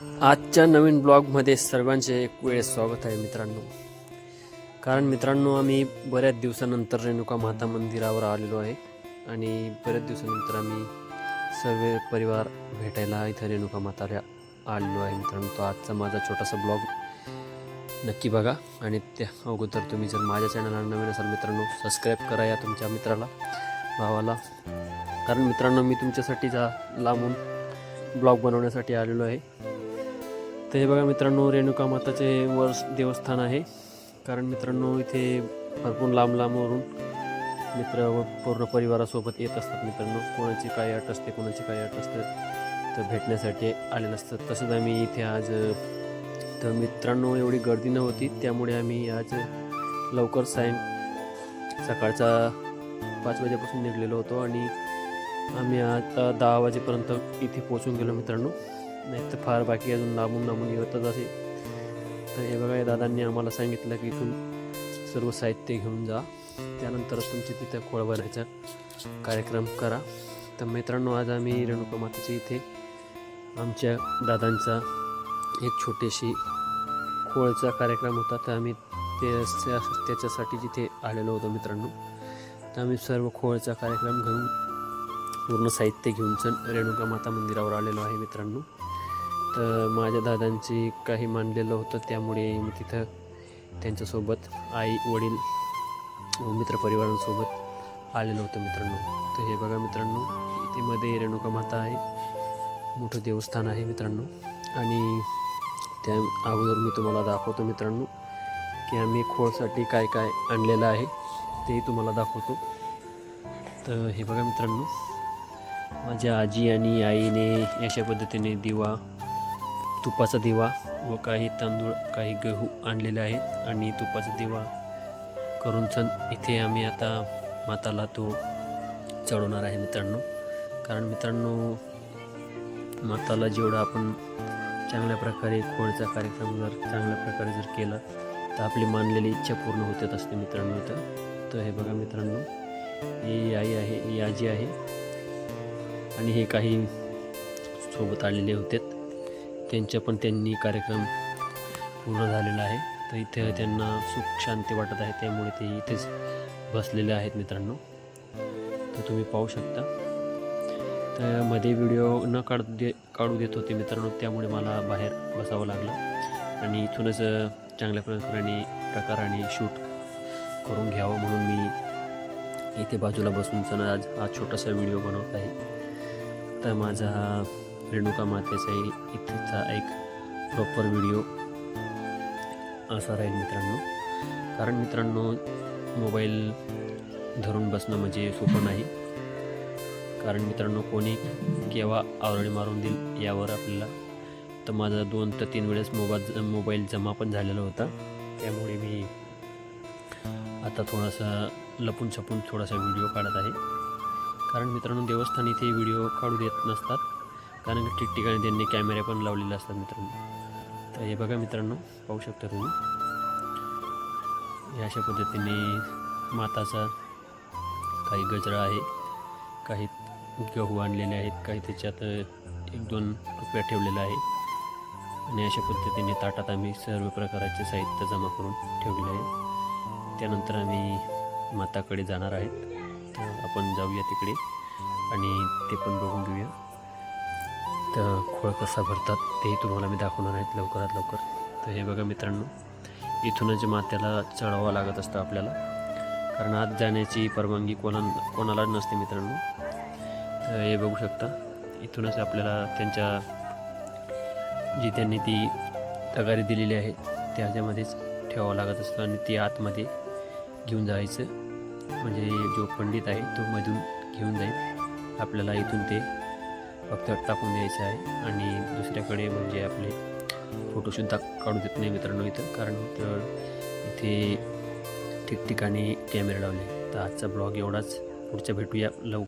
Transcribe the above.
आजच्या नवीन ब्लॉगमध्ये सर्वांचे एक वेळेस स्वागत आहे मित्रांनो. कारण मित्रांनो, आम्ही बऱ्याच दिवसानंतर रेणुका माता मंदिरावर आलेलो आहे आणि बऱ्याच दिवसानंतर आम्ही सर्व परिवार भेटायला इथं रेणुका माताला आलेलो आहे मित्रांनो. तो आजचा माझा छोटासा ब्लॉग नक्की बघा आणि त्या अगोदर तुम्ही जर माझ्या चॅनलला नवीन असाल मित्रांनो, सबस्क्राईब करा या तुमच्या मित्राला, भावाला. कारण मित्रांनो, मी तुमच्यासाठी लांबून ब्लॉग बनवण्यासाठी आलेलो आहे. तर हे बघा मित्रांनो, रेणुका माताचे वर देवस्थान आहे. कारण मित्रांनो, इथे भरपूर लांबवरून मित्र व पूर्ण परिवारासोबत येत असतात मित्रांनो. कोणाची काय अट असते, कोणाची काय अट असते, तर भेटण्यासाठी आले नसतात. तसंच आम्ही इथे आज, तर मित्रांनो एवढी गर्दी नव्हती, त्यामुळे आम्ही आज लवकर सकाळचा 5 वाजेपासून निघलेलो होतो आणि आम्ही आता 10 वाजेपर्यंत इथे पोचून गेलो मित्रांनो. नाही तर फार बाकी अजून लांबून येतच असे. तर हे बघा, या दादांनी आम्हाला सांगितलं की इथून सर्व साहित्य घेऊन जा, त्यानंतरच तुमची तिथे खोळ बनायचा कार्यक्रम करा. तर मित्रांनो, आज आम्ही रेणुका मातेच्या इथे आमच्या दादांचा एक छोटीशी खोळचा कार्यक्रम होता. तर आम्ही त्याच्यासाठी जिथे आलेलो होतो मित्रांनो. तर आम्ही सर्व खोळचा कार्यक्रम घेऊन पूर्ण साहित्य घेऊन रेणुका माता मंदिरावर आलेलो आहे मित्रांनो. तर माझ्या दादांची काही मानलेलं होतं, त्यामुळे मी तिथं त्यांच्यासोबत आई वडील व मित्रपरिवारांसोबत आलेलो होतो मित्रांनो. तर हे बघा मित्रांनो, इथे मध्ये रेणुका माता आहे, मोठं देवस्थान आहे मित्रांनो. आणि त्या अगोदर मी तुम्हाला दाखवतो मित्रांनो की आम्ही खोळसाठी काय काय आणलेलं आहे तेही तुम्हाला दाखवतो. तर हे बघा मित्रांनो, माझ्या आजी आणि आईने अशा पद्धतीने तुपाचा दिवा व काही तांदूळ, काही गहू आणलेले आहेत आणि तुपाचा दिवा करून इथे आम्ही आता माताला तो चढवणार आहे मित्रांनो. कारण मित्रांनो, माताला जेवढं आपण चांगल्या प्रकारे खोळचा कार्यक्रम चांगल्या प्रकारे केला, तर आपली मानलेली इच्छा पूर्ण होत असते मित्रांनो. तर हे बघा मित्रांनो, ही आई आहे, ही आजी आहे आणि हे काही सोबत आलेले होते, त्यांनी कार्यक्रम पूर्ण झालेला आहे. तर इथे त्यांना सुख शांती वाटत आहे, त्यामुळे ते इथेच बसलेले आहेत मित्रांनो. तर तुम्ही पाहू शकता. तर मध्ये व्हिडिओ न काढू देत होते मित्रांनो, त्यामुळे मला बाहेर बसावं लागलं आणि इथूनच चांगल्या प्रकाराने शूट करून घ्यावं म्हणून मी इथे बाजूला बसून आज हा छोटासा व्हिडिओ बनवत आहे. तर माझा हा रेणुका मातेचा इथेचा एक प्रॉपर व्हिडिओ असा राहील मित्रांनो. कारण मित्रांनो, मोबाईल धरून बसणं म्हणजे सोपं नाही. कारण मित्रांनो, कोणी केव्हा आवरणी मारून देईल यावर आपल्याला. तर माझा 2 ते 3 वेळेस मोबाईल जमा पण झालेला होता, त्यामुळे मी आता थोडासा लपून छपून थोडासा व्हिडिओ काढत आहे. कारण मित्रांनो, देवस्थान इथे व्हिडिओ काढू देत नसतात, कारण ठिकठिकाणी त्यांनी कॅमेरे पण लावलेले असतात मित्रांनो. तर हे बघा मित्रांनो, पाहू शकता तुम्ही, अशा पद्धतीने माताचा काही गजरा आहे, काही गहू आणलेले आहेत, काही त्याच्यात 1-2 रुपया ठेवलेला आहे आणि अशा पद्धतीने ताटात आम्ही सर्व प्रकारचे साहित्य जमा करून ठेवलेले आहे. त्यानंतर आम्ही माताकडे जाणार आहेत. तर आपण जाऊया तिकडे आणि ते पण बघून घेऊया. तर खोळ कसा भरतात तेही तुम्हाला मी दाखवणार आहेत लवकरात लवकर. तर हे बघा मित्रांनो, इथूनच मात्याला चढावं लागत असतं आपल्याला, कारण आत जाण्याची परवानगी कोणाला नसते मित्रांनो. तर हे बघू शकता, इथूनच आपल्याला त्यांनी ती तगारी दिलेली आहे त्याच्यामध्येच ठेवावं लागत असतं आणि ती आतमध्ये घेऊन जायचं. म्हणजे जो पंडित आहे तो मधून घेऊन जाईल, आपल्याला इथून ते फक्त टाकून द्यायचं आहे. आणि दुसऱ्याकडे म्हणजे आपले फोटोसुद्धा काढू देत नाही मित्रांनो इथं, कारण इथे ठिकठिकाणी कॅमेरे लावले. तर आजचा ब्लॉग एवढाच. पुढच्या भेटूया लवकर.